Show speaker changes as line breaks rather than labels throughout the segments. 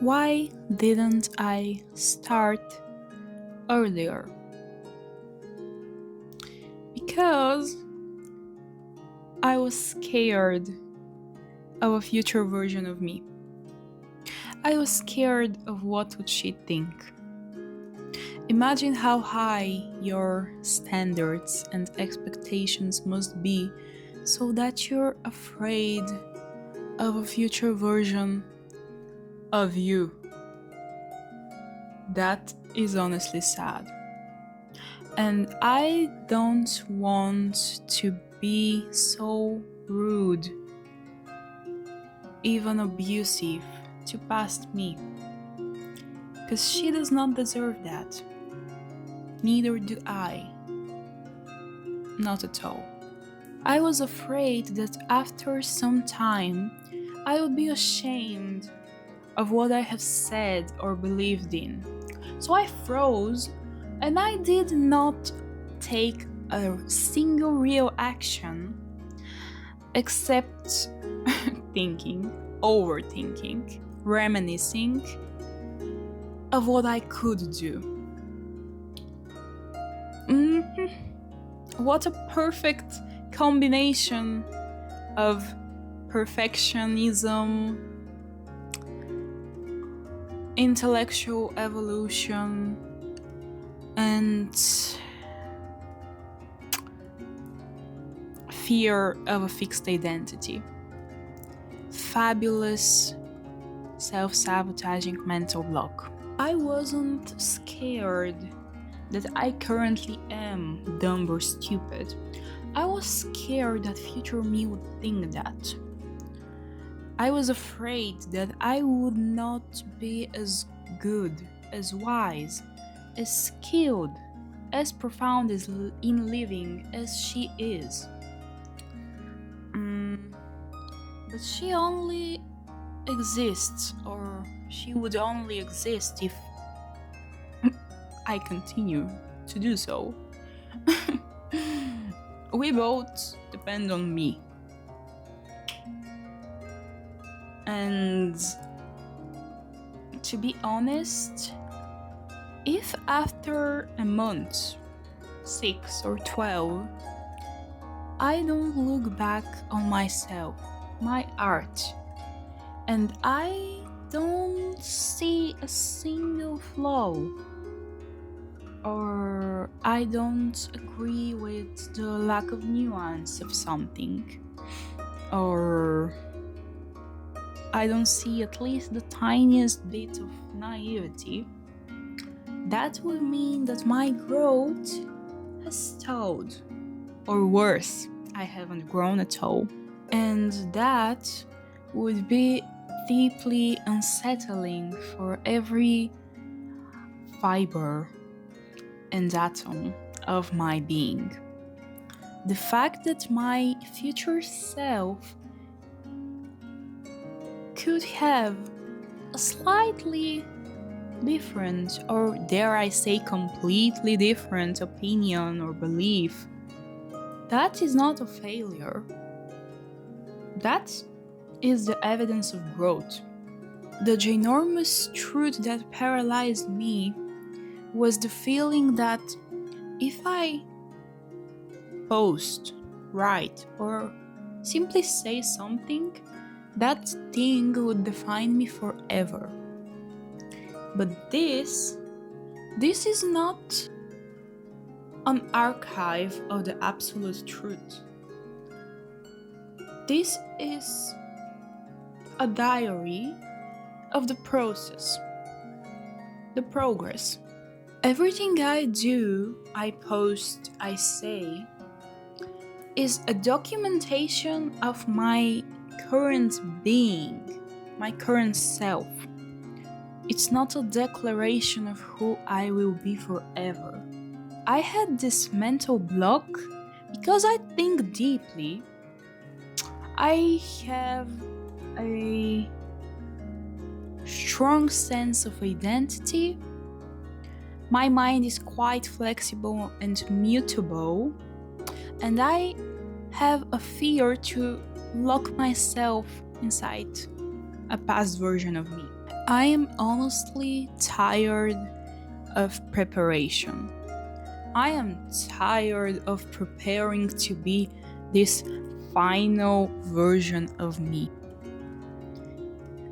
Why didn't I start earlier? Because I was scared of a future version of me. I was scared of what would she think. Imagine how high your standards and expectations must be so that you're afraid of a future version of you. That is honestly sad. And I don't want to be so rude, even abusive, to past me. Because she does not deserve that. Neither do I. Not at all. I was afraid that after some time, I would be ashamed of what I have said or believed in. So I froze and I did not take a single real action except thinking, overthinking, reminiscing of what I could do. What a perfect combination of perfectionism, intellectual evolution, and fear of a fixed identity. Fabulous self-sabotaging mental block. I wasn't scared that I currently am dumb or stupid. I was scared that future me would think that. I was afraid that I would not be as good, as wise, as skilled, as profound in living as she is. But she only exists, or she would only exist if I continue to do so. We both depend on me. And to be honest, if after a month, 6 or 12, I don't look back on myself, my art, and I don't see a single flaw, or I don't agree with the lack of nuance of something, or I don't see at least the tiniest bit of naivety, that would mean that my growth has stalled. Or worse, I haven't grown at all. And that would be deeply unsettling for every fiber and atom of my being. The fact that my future self could have a slightly different, or dare I say completely different opinion or belief, that is not a failure. That is the evidence of growth. The ginormous truth that paralyzed me was the feeling that if I post, write, or simply say something, that thing would define me forever. But this is not an archive of the absolute truth. This is a diary of the process, the progress. Everything I do, I post, I say, is a documentation of my current being, my current self. It's not a declaration of who I will be forever. I had this mental block because I think deeply. I have a strong sense of identity. My mind is quite flexible and mutable, and I have a fear to lock myself inside a past version of me. I am honestly tired of preparation. I am tired of preparing to be this final version of me.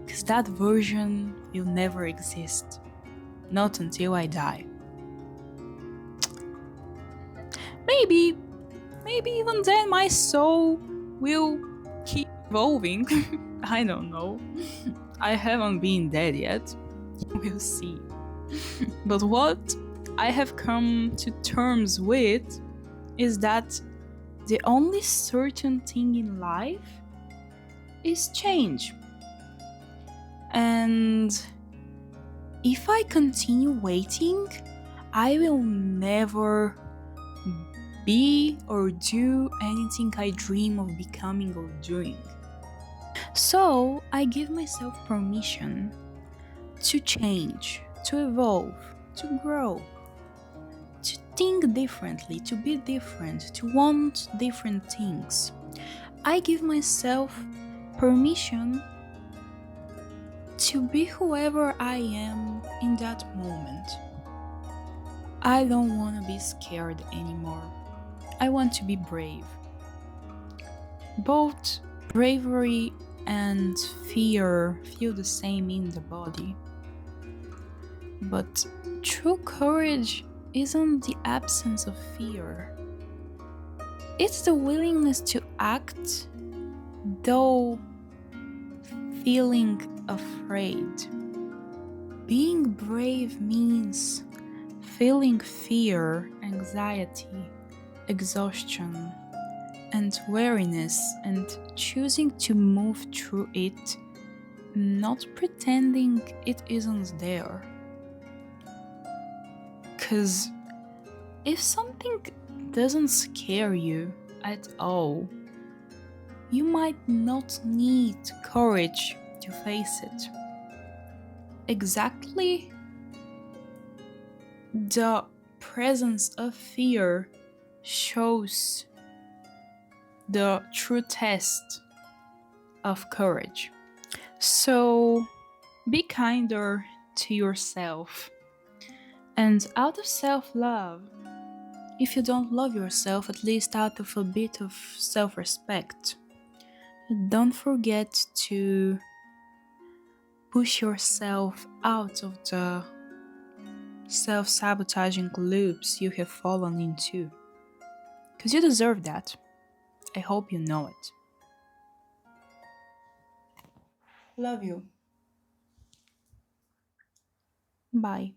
Because that version will never exist. Not until I die. Maybe, maybe even then my soul will keep evolving. I don't know. I haven't been dead yet. We'll see. But what I have come to terms with is that the only certain thing in life is change. And if I continue waiting, I will never be or do anything I dream of becoming or doing. So I give myself permission to change, to evolve, to grow, to think differently, to be different, to want different things. I give myself permission to be whoever I am in that moment. I don't want to be scared anymore. I want to be brave. Both bravery and fear feel the same in the body. But true courage isn't the absence of fear. It's the willingness to act, though feeling afraid. Being brave means feeling fear, anxiety, exhaustion, and weariness, and choosing to move through it, not pretending it isn't there. Because if something doesn't scare you at all, you might not need courage to face it. Exactly the presence of fear shows the true test of courage. So be kinder to yourself. And out of self love, if you don't love yourself, at least out of a bit of self respect, don't forget to push yourself out of the self sabotaging loops you have fallen into. Because you deserve that. I hope you know it. Love you. Bye.